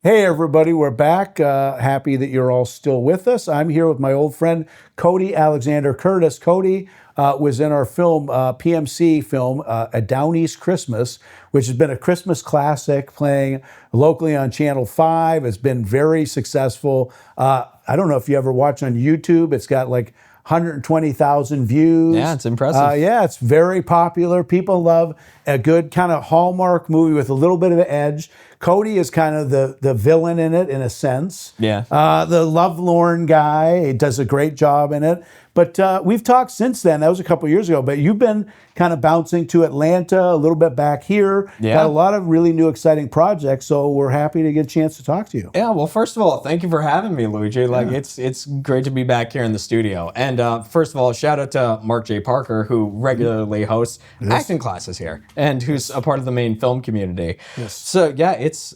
Hey everybody, we're back. Happy that you're all still with us. I'm here with my old friend Cody Alexander Curtis. Cody was in our film, PMC film, A Downeast Christmas, which has been a Christmas classic playing locally on Channel 5. It's been very successful. I don't know if you ever watch on YouTube. It's got like 120,000 views. Yeah, it's impressive. Yeah, it's very popular. People love a good kind of Hallmark movie with a little bit of an edge. Cody is kind of the villain in it, in a sense. Yeah. The lovelorn guy. He does a great job in it. But we've talked since then. That was a couple years ago. But you've been kind of bouncing to Atlanta, a little bit back here. Yeah. Got a lot of really new, exciting projects. So we're happy to get a chance to talk to you. Yeah, well, first of all, thank you for having me, Luigi. Like, it's great to be back here in the studio. And first of all, shout out to Mark J. Parker, who regularly hosts acting classes here and who's a part of the main film community. Yes. So, yeah, it's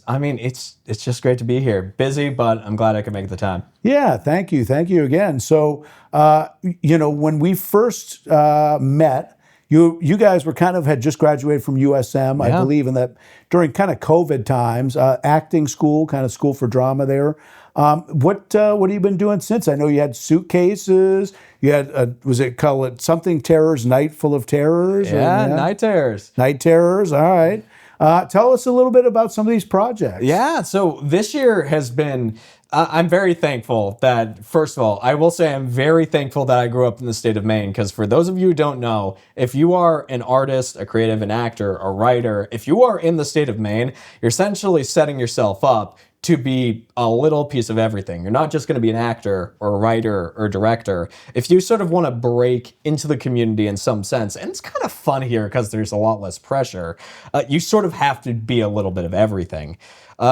just great to be here. Busy, but I'm glad I could make the time. Yeah, thank you. Thank you again. So, when we first met, you guys were had just graduated from USM, I believe, in that during kind of COVID times, acting school, kind of school for drama there. What have you been doing since? I know you had Suitcases. You had, was it called something Terrors, Night Full of Terrors? Yeah, Night Terrors. Night Terrors, all right. Tell us a little bit about some of these projects. Yeah, so this year has been... I'm very thankful that, first of all, I will say I'm very thankful that I grew up in the state of Maine, because for those of you who don't know, if you are an artist, a creative, an actor, a writer, if you are in the state of Maine, you're essentially setting yourself up to be a little piece of everything. You're not just going to be an actor or a writer or director. If you sort of want to break into the community in some sense, and it's kind of fun here because there's a lot less pressure, you sort of have to be a little bit of everything.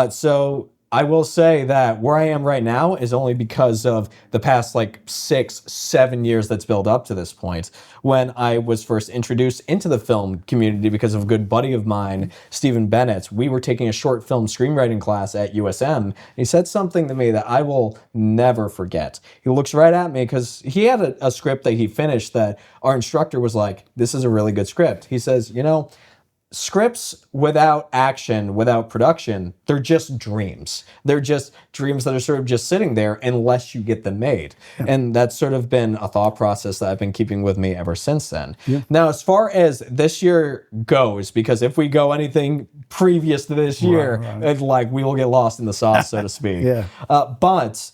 So I will say that where I am right now is only because of the past 6-7 years that's built up to this point, when I was first introduced into the film community because of a good buddy of mine, Stephen Bennett. We were taking a short film screenwriting class at USM, and he said something to me that I will never forget. He looks right at me because he had a script that he finished that our instructor was like, "This is a really good script." He says, scripts without action, without production, they're just dreams. They're just dreams that are sort of just sitting there unless you get them made. Yeah. And that's sort of been a thought process that I've been keeping with me ever since then. Yeah. Now, as far as this year goes, because if we go anything previous to this year, we will get lost in the sauce, so to speak. Yeah. But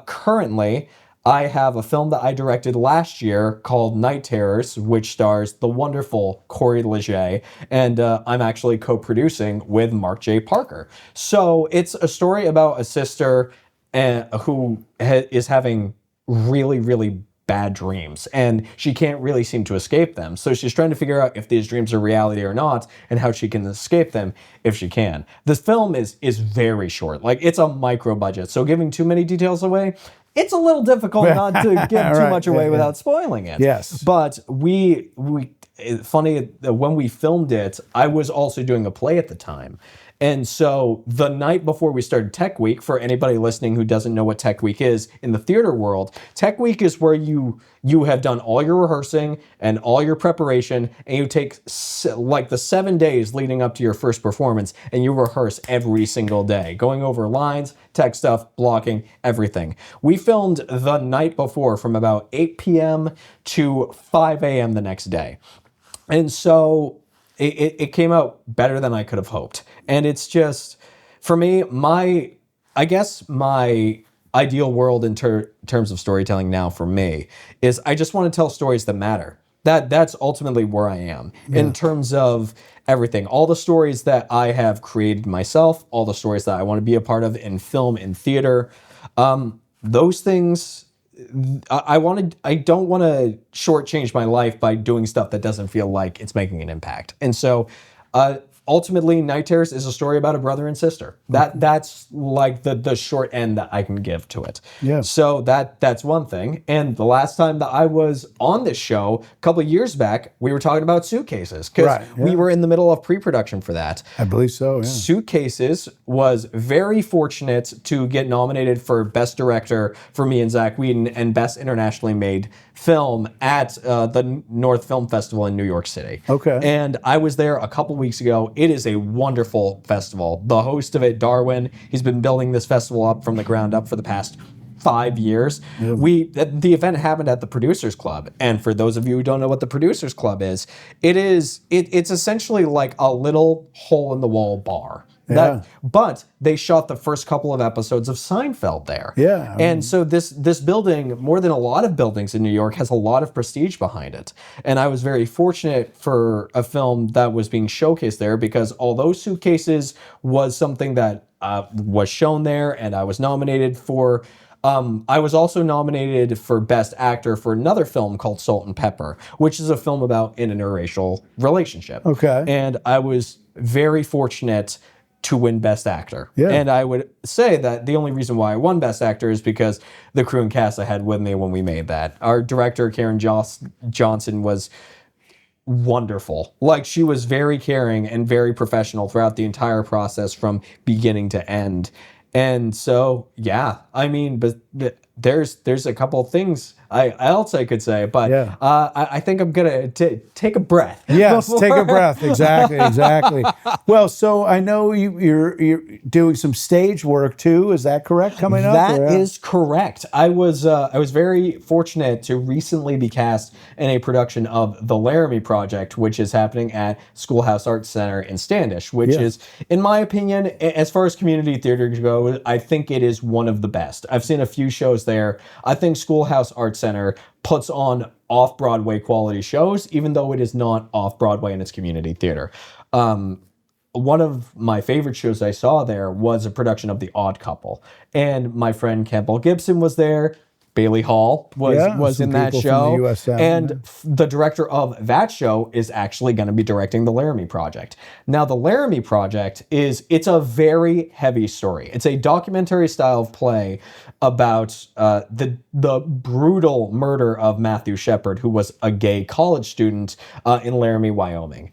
currently, I have a film that I directed last year called Night Terrors, which stars the wonderful Corey Leger, and I'm actually co-producing with Mark J. Parker. So it's a story about a sister who is having really, really bad dreams, and she can't really seem to escape them. So she's trying to figure out if these dreams are reality or not, and how she can escape them if she can. This film is very short. It's a micro budget, so giving too many details away, it's a little difficult not to give too much away without spoiling it. Yes. But funny, when we filmed it, I was also doing a play at the time. And so the night before we started Tech Week, for anybody listening who doesn't know what Tech Week is in the theater world, Tech Week is where you have done all your rehearsing and all your preparation, and you take the 7 days leading up to your first performance, and you rehearse every single day, going over lines, tech stuff, blocking, everything. We filmed the night before from about 8 p.m. to 5 a.m. the next day. And so it came out better than I could have hoped. And it's just, for me, my ideal world in terms of storytelling now for me is I just want to tell stories that matter. That's ultimately where I am in terms of everything. All the stories that I have created myself, all the stories that I want to be a part of in film and theater, those things... I don't want to shortchange my life by doing stuff that doesn't feel like it's making an impact. And so ultimately, Night Terrors is a story about a brother and sister. That's the short end that I can give to it. Yeah. So that's one thing. And the last time that I was on this show, a couple of years back, we were talking about Suitcases, because we were in the middle of pre-production for that. I believe so, yeah. Suitcases was very fortunate to get nominated for Best Director for me and Zach Whedon and Best Internationally Made Film at the North Film Festival in New York City. Okay. And I was there a couple weeks ago. it is a wonderful festival. The host of it, Darwin, he's been building this festival up from the ground up for the past 5 years. The event happened at the Producers Club, and for those of you who don't know what the Producers Club is, it's essentially like a little hole in the wall bar. But they shot the first couple of episodes of Seinfeld there. Yeah. And so this building, more than a lot of buildings in New York, has a lot of prestige behind it. And I was very fortunate for a film that was being showcased there, because although Suitcases was something that was shown there and I was nominated for, I was also nominated for Best Actor for another film called Salt and Pepper, which is a film about an interracial relationship. Okay. And I was very fortunate to win Best Actor. Yeah. And I would say that the only reason why I won Best Actor is because the crew and cast I had with me when we made that. Our director, Karen Johnson, was wonderful. Like, she was very caring and very professional throughout the entire process from beginning to end. And so, yeah, I mean, but there's a couple of things else I could say, but I think I'm gonna take a breath. Yes, take a breath. Exactly. Well, so I know you're doing some stage work too. Is that correct? Coming up? That is correct. I was very fortunate to recently be cast in a production of The Laramie Project, which is happening at Schoolhouse Arts Center in Standish, which is, in my opinion, as far as community theater goes, I think it is one of the best. I've seen a few shows there. I think Schoolhouse Arts Center puts on off-Broadway quality shows, even though it is not off-Broadway in its community theater. One of my favorite shows I saw there was a production of The Odd Couple, and my friend Campbell Gibson was there. Bailey Hall was in that show, and the director of that show is actually going to be directing the Laramie Project. Now, the Laramie Project it's a very heavy story. It's a documentary style of play about the brutal murder of Matthew Shepard, who was a gay college student in Laramie, Wyoming.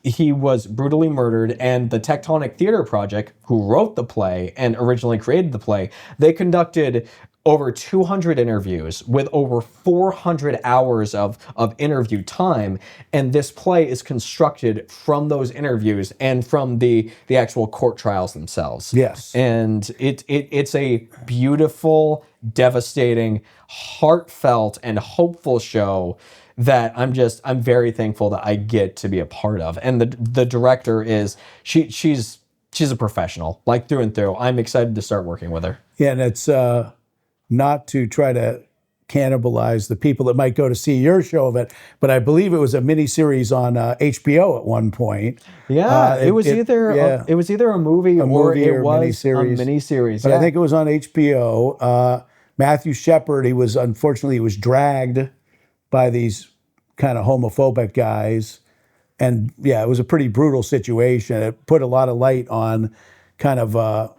He was brutally murdered, and the Tectonic Theater Project, who wrote the play and originally created the play, they conducted over 200 interviews with over 400 hours of interview time, and this play is constructed from those interviews and from the actual court trials themselves. Yes. And it's a beautiful, devastating, heartfelt, and hopeful show that I'm very thankful that I get to be a part of. And the director is she's a professional, like through and through. I'm excited to start working with her. Yeah, and it's not to try to cannibalize the people that might go to see your show of it, but I believe it was a miniseries on HBO at one point. Yeah, it was either a movie or it was a miniseries. But I think it was on HBO. Matthew Shepard, he was dragged by these kind of homophobic guys, and it was a pretty brutal situation. It put a lot of light on kind of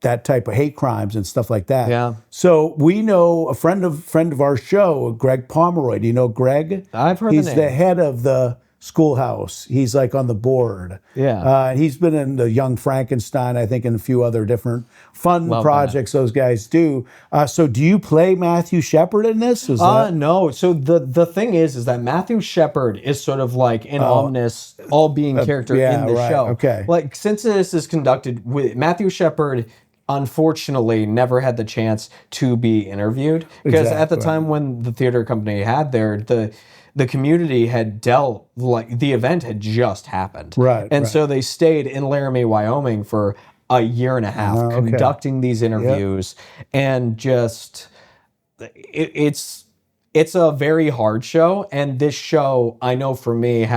that type of hate crimes and stuff like that. Yeah. So we know a friend of our show, Greg Pomeroy. Do you know Greg? I've heard the name. He's the head of the Schoolhouse. He's like on the board. Yeah. He's been in the Young Frankenstein, I think, and a few other different fun projects those guys do. So do you play Matthew Shepard in this? No. So the thing is that Matthew Shepard is sort of like an ominous, all-being character in the show. Okay. Like, since this is conducted with Matthew Shepard, unfortunately never had the chance to be interviewed, because at the time when the theater company had the community had dealt, like, the event had just happened. Right. And so they stayed in Laramie, Wyoming for a year and a half conducting these interviews. And just it's a very hard show. And this show, I know for me,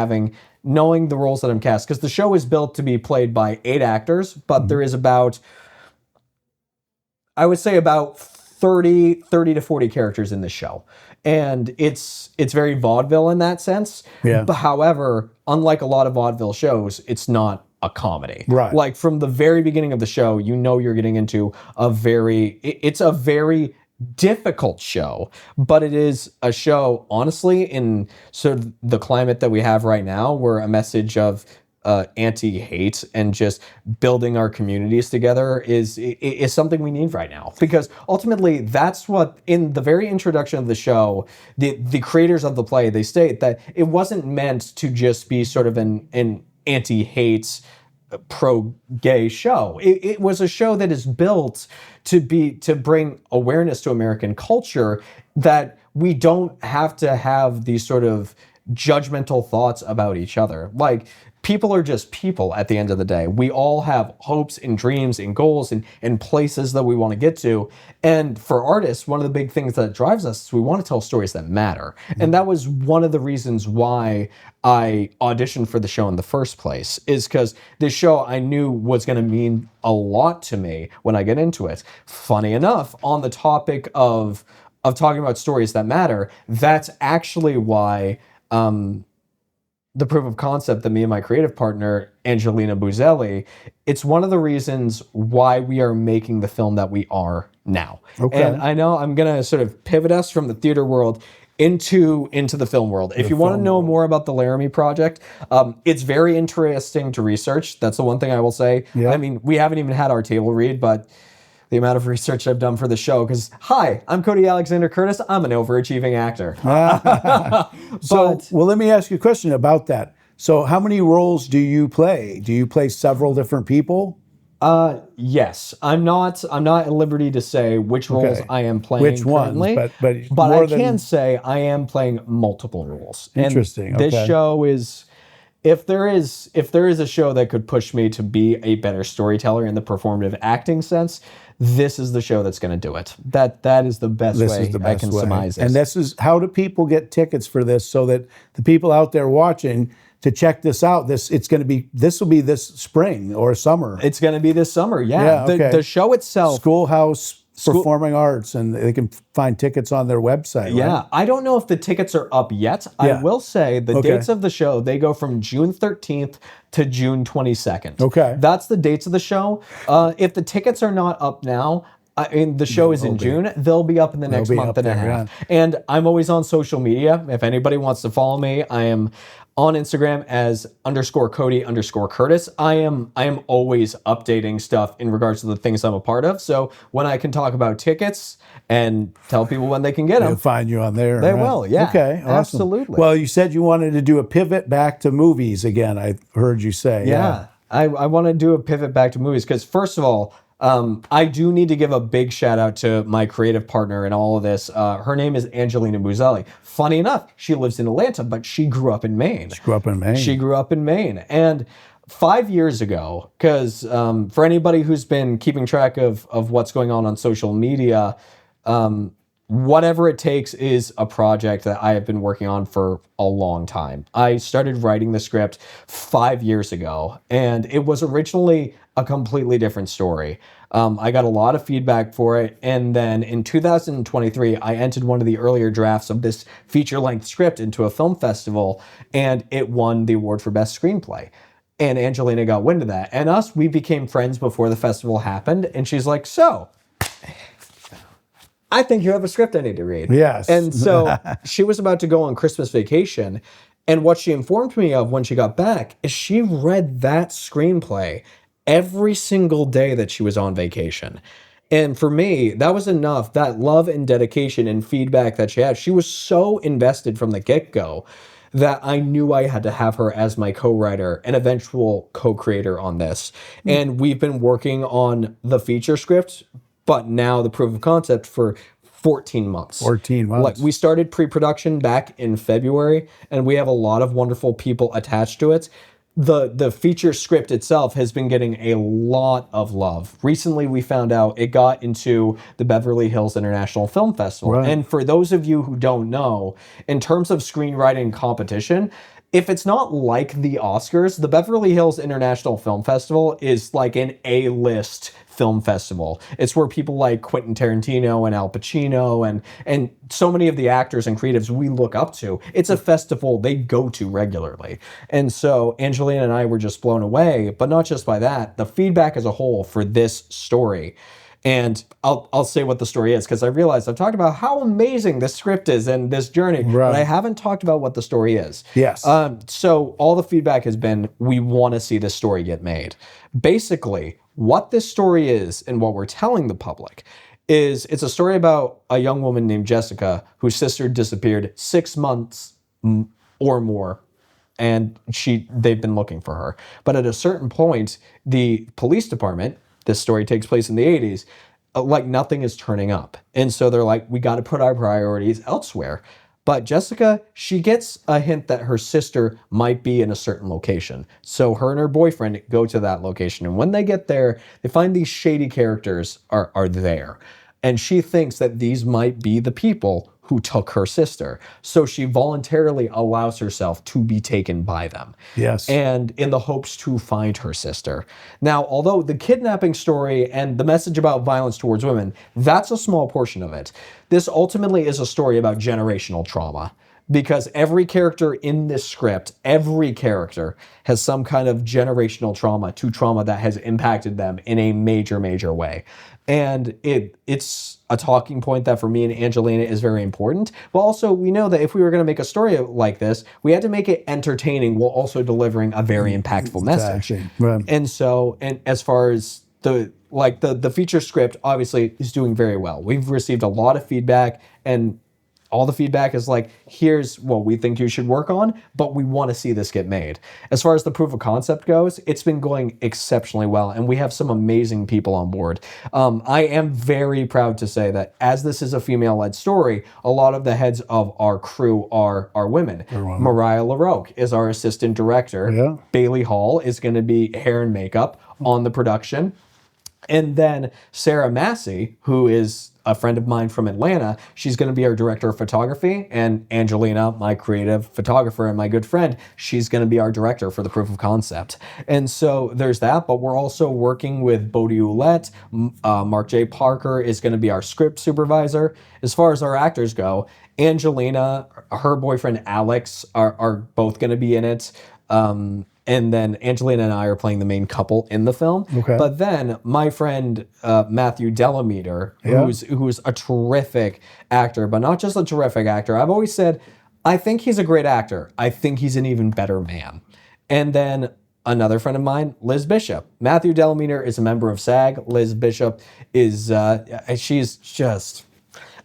knowing the roles that I'm cast, because the show is built to be played by 8 actors, but there is about 30 to 40 characters in this show. And it's very vaudeville in that sense. Yeah. But however, unlike a lot of vaudeville shows, it's not a comedy. Right. Like, from the very beginning of the show, you're getting into it's a very difficult show, but it is a show, honestly, in sort of the climate that we have right now, where a message of anti-hate and just building our communities together is something we need right now. Because ultimately, that's what, in the very introduction of the show, the creators of the play, they state that it wasn't meant to just be sort of an anti-hate, pro-gay show. It was a show that is built to bring awareness to American culture, that we don't have to have these sort of judgmental thoughts about each other. Like, people are just people at the end of the day. We all have hopes and dreams and goals and places that we want to get to. And for artists, one of the big things that drives us is we want to tell stories that matter. And that was one of the reasons why I auditioned for the show in the first place, is because this show I knew was going to mean a lot to me when I get into it. Funny enough, on the topic of talking about stories that matter, that's actually why the proof of concept that me and my creative partner, Angelina Buzelli, it's one of the reasons why we are making the film that we are now. Okay. And I know I'm going to sort of pivot us from the theater world into the film world. If you want to know more about the Laramie Project, it's very interesting to research. That's the one thing I will say. Yeah. I mean, we haven't even had our table read, but the amount of research I've done for the show, because, hi, I'm Cody Alexander Curtis. I'm an overachieving actor. Well, let me ask you a question about that. So how many roles do you play? Do you play several different people? Yes. I'm not at liberty to say which roles I am playing Which currently, ones? But I more can say I am playing multiple roles. Interesting. And this Okay. show is, if there is a show that could push me to be a better storyteller in the performative acting sense, this is the show that's going to do it. That is the best way I can surmise this. And this is, how do people get tickets for this, so that the people out there watching to check this out? This will be this spring or summer. It's going to be this summer. Yeah. Okay. The show itself. Schoolhouse Performing Arts, and they can find tickets on their website. Yeah, right? I don't know if the tickets are up yet. I will say the dates of the show, they go from June 13th to June 22nd. Okay. That's the dates of the show. If the tickets are not up now, the show is in June, they'll be up in the next month and a half. And I'm always on social media. If anybody wants to follow me, I am on Instagram as _Cody_Curtis. I am always updating stuff in regards to the things I'm a part of. So when I can talk about tickets and tell people when they can get them, They'll find you on there. they right? will. Yeah. Okay. Awesome. Absolutely. Well, you said you wanted to do a pivot back to movies again. I heard you say. Yeah. I want to do a pivot back to movies because, first of all, I do need to give a big shout out to my creative partner in all of this. Her name is Angelina Buzelli. Funny enough, she lives in Atlanta, but she grew up in Maine. She grew up in Maine. And 5 years ago, because for anybody who's been keeping track of what's going on social media, Whatever It Takes is a project that I have been working on for a long time. I started writing the script 5 years ago, and it was originally a completely different story. I got a lot of feedback for it, and then in 2023, I entered one of the earlier drafts of this feature-length script into a film festival, and it won the award for Best Screenplay. And Angelina got wind of that. And we became friends before the festival happened, and she's like, so, I think you have a script I need to read. Yes. And so she was about to go on Christmas vacation. And what she informed me of when she got back is she read that screenplay every single day that she was on vacation. And for me, that was enough. That love and dedication and feedback that she had, she was so invested from the get-go that I knew I had to have her as my co-writer and eventual co-creator on this. And we've been working on the feature script, but now the proof of concept for 14 months. 14 months. Like, we started pre-production back in February, and we have a lot of wonderful people attached to it. The feature script itself has been getting a lot of love. Recently, we found out it got into the Beverly Hills International Film Festival. Right. And for those of you who don't know, in terms of screenwriting competition, if it's not like the Oscars, the Beverly Hills International Film Festival is like an A-list film festival. It's where people like Quentin Tarantino and Al Pacino and so many of the actors and creatives we look up to. It's a festival they go to regularly. And so Angelina and I were just blown away, but not just by that, the feedback as a whole for this story. And I'll say what the story is, because I realized I've talked about how amazing this script is and this journey, but I haven't talked about what the story is. Yes. So all the feedback has been, we want to see this story get made. Basically, what this story is and what we're telling the public is it's a story about a young woman named Jessica whose sister disappeared 6 months or more and they've been looking for her. But at a certain point, the police department, this story takes place in the 80s, like nothing is turning up. And so they're like, we got to put our priorities elsewhere. But Jessica, she gets a hint that her sister might be in a certain location. So her and her boyfriend go to that location. And when they get there, they find these shady characters are there. And she thinks that these might be the people who took her sister. So she voluntarily allows herself to be taken by them. Yes. And in the hopes to find her sister. Now, although the kidnapping story and the message about violence towards women, that's a small portion of it. This ultimately is a story about generational trauma. Because every character in this script, every character has some kind of generational trauma that has impacted them in a major, major way. And it's a talking point that for me and Angelina is very important. But also, we know that if we were going to make a story like this, we had to make it entertaining while also delivering a very impactful message. Right. And so, and as far as the feature script, obviously, is doing very well. We've received a lot of feedback, and all the feedback is like, here's what we think you should work on, but we want to see this get made. As far as the proof of concept goes, it's been going exceptionally well, and we have some amazing people on board. I am very proud to say that as this is a female-led story, a lot of the heads of our crew are women. Mariah LaRoque is our assistant director. Yeah. Bailey Hall is going to be hair and makeup on the production. And then Sarah Massey, who is a friend of mine from Atlanta, she's going to be our director of photography. And Angelina, my creative photographer and my good friend, she's going to be our director for the proof of concept. And so there's that, but we're also working with Bodie Ouellette. Mark J. Parker is going to be our script supervisor. As far as our actors go, Angelina, her boyfriend Alex are both going to be in it. And then Angelina and I are playing the main couple in the film. Okay. But then my friend Matthew Delameter, who's a terrific actor, but not just a terrific actor. I've always said, I think he's a great actor. I think he's an even better man. And then another friend of mine, Liz Bishop. Matthew Delameter is a member of SAG. Liz Bishop is, she's just...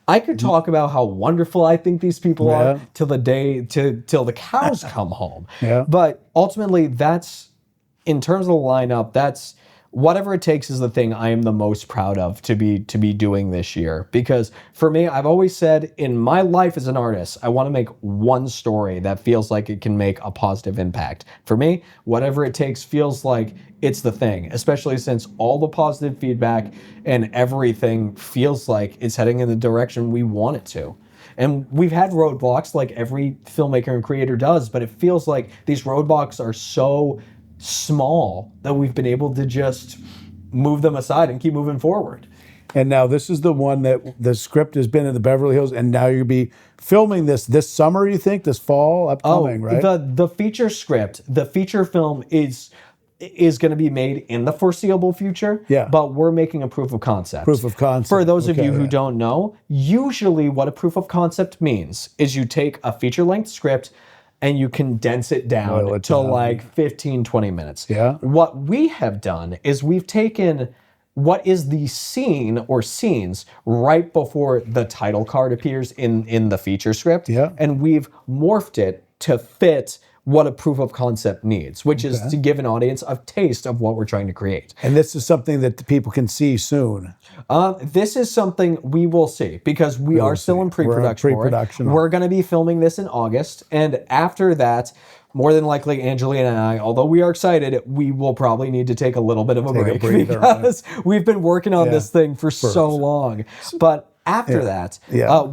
I could talk about how wonderful I think these people are till the cows come home. Yeah. But ultimately, that's, in terms of the lineup, that's whatever it takes is the thing I am the most proud of to be doing this year. Because for me, I've always said in my life as an artist, I want to make one story that feels like it can make a positive impact. For me, whatever it takes feels like it's the thing, especially since all the positive feedback and everything feels like it's heading in the direction we want it to. And we've had roadblocks like every filmmaker and creator does, but it feels like these roadblocks are so small that we've been able to just move them aside and keep moving forward. And now this is the one that the script has been in the Beverly Hills, and now you'll be filming this summer, you think, this fall upcoming, right? The feature script, the feature film is going to be made in the foreseeable future, but we're making a proof of concept. Proof of concept. For those of you who don't know, usually what a proof of concept means is you take a feature-length script and you condense it down to like 15, 20 minutes. Yeah. What we have done is we've taken what is the scene or scenes right before the title card appears in the feature script, and we've morphed it to fit what a proof of concept needs, which is to give an audience a taste of what we're trying to create. And this is something that the people can see soon. This is something we will see because we are still in pre-production. We're going to be filming this in August, and after that, more than likely, Angelina and I, although we are excited, we will probably need to take a little bit of a break because we've been working on this thing for so long. But after that,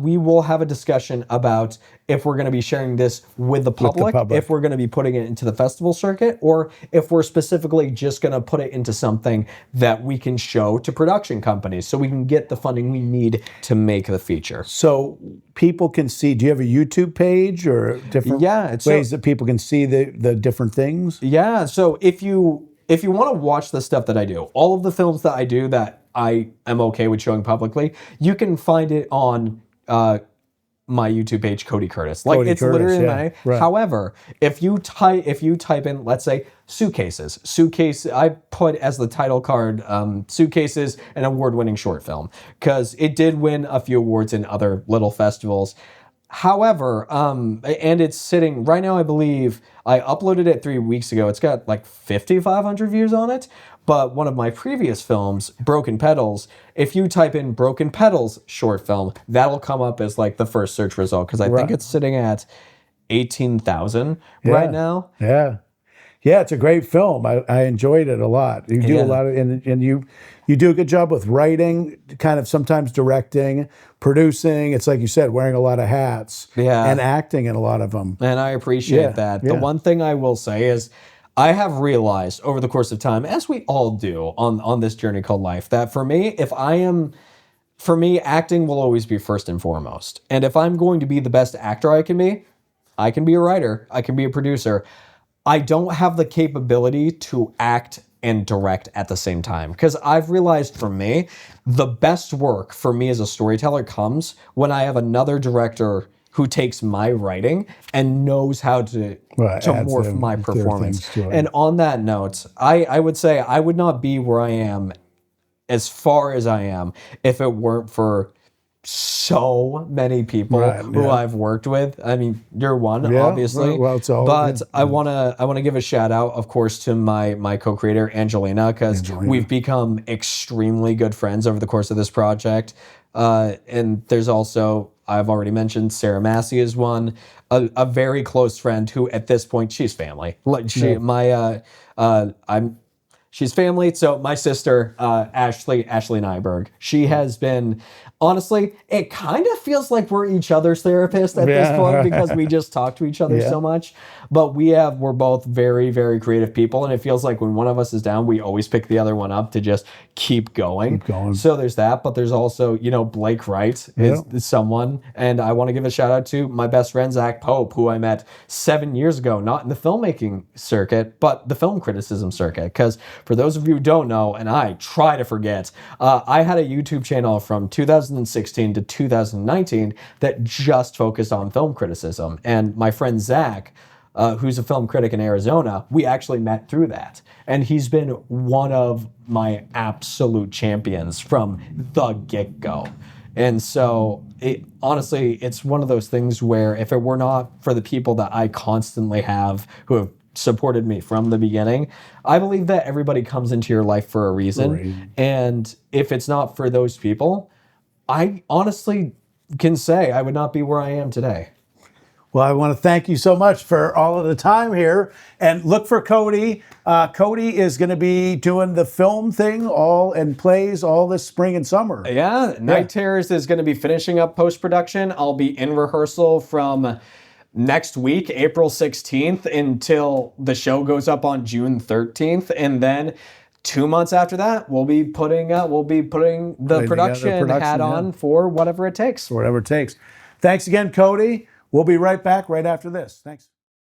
we will have a discussion about if we're going to be sharing this with the public, if we're going to be putting it into the festival circuit, or if we're specifically just going to put it into something that we can show to production companies so we can get the funding we need to make the feature. So people can see, do you have a YouTube page or different ways that people can see the different things? Yeah, so if you want to watch the stuff that I do, all of the films that I do that I am okay with showing publicly, you can find it on my YouTube page, Cody Curtis. Like Cody Curtis, literally my name. However, if you type in, let's say, Suitcases, I put as the title card, Suitcases, an award-winning short film, because it did win a few awards in other little festivals. However, and it's sitting right now, I believe I uploaded it 3 weeks ago. It's got like 5,500 views on it. But one of my previous films, Broken Petals, if you type in Broken Petals short film, that'll come up as like the first search result because I think it's sitting at 18,000 right now. Yeah. Yeah, it's a great film. I enjoyed it a lot. You do a lot of, and you do a good job with writing, kind of sometimes directing, producing. It's like you said, wearing a lot of hats, and acting in a lot of them. And I appreciate that. The one thing I will say is, I have realized over the course of time, as we all do on this journey called life, that for me, for me, acting will always be first and foremost. And if I'm going to be the best actor I can be a writer, I can be a producer. I don't have the capability to act and direct at the same time. Because I've realized for me, the best work for me as a storyteller comes when I have another director who takes my writing and knows how to morph my performance. And on that note, I would say I would not be where I am as far as I am if it weren't for so many people who I've worked with. I mean, you're one, obviously. Well, it's all, but I wanna give a shout out, of course, to my co-creator Angelina, because we've become extremely good friends over the course of this project. And there's also, I've already mentioned, Sarah Massey is one, a very close friend who at this point she's family. Like she's family. So my sister, Ashley Nyberg, she has been, honestly, it kind of feels like we're each other's therapist at this point because we just talk to each other so much. But we're both very, very creative people. And it feels like when one of us is down, we always pick the other one up to just keep going. So there's that. But there's also, Blake Wright is someone. And I want to give a shout out to my best friend, Zach Pope, who I met 7 years ago, not in the filmmaking circuit, but the film criticism circuit. Because for those of you who don't know, and I try to forget, I had a YouTube channel from 2016 to 2019 that just focused on film criticism. And my friend Zach, who's a film critic in Arizona, we actually met through that. And he's been one of my absolute champions from the get-go. And so, honestly, it's one of those things where if it were not for the people that I constantly have who have supported me from the beginning, I believe that everybody comes into your life for a reason. And if it's not for those people, I honestly can say I would not be where I am today. Well, I want to thank you so much for all of the time here. And look for Cody. Cody is going to be doing the film thing and plays all this spring and summer. Yeah, Night Terrors is going to be finishing up post-production. I'll be in rehearsal from next week, April 16th, until the show goes up on June 13th. And then 2 months after that, we'll be putting the production hat on for whatever it takes. Thanks again, Cody. We'll be right back right after this. Thanks.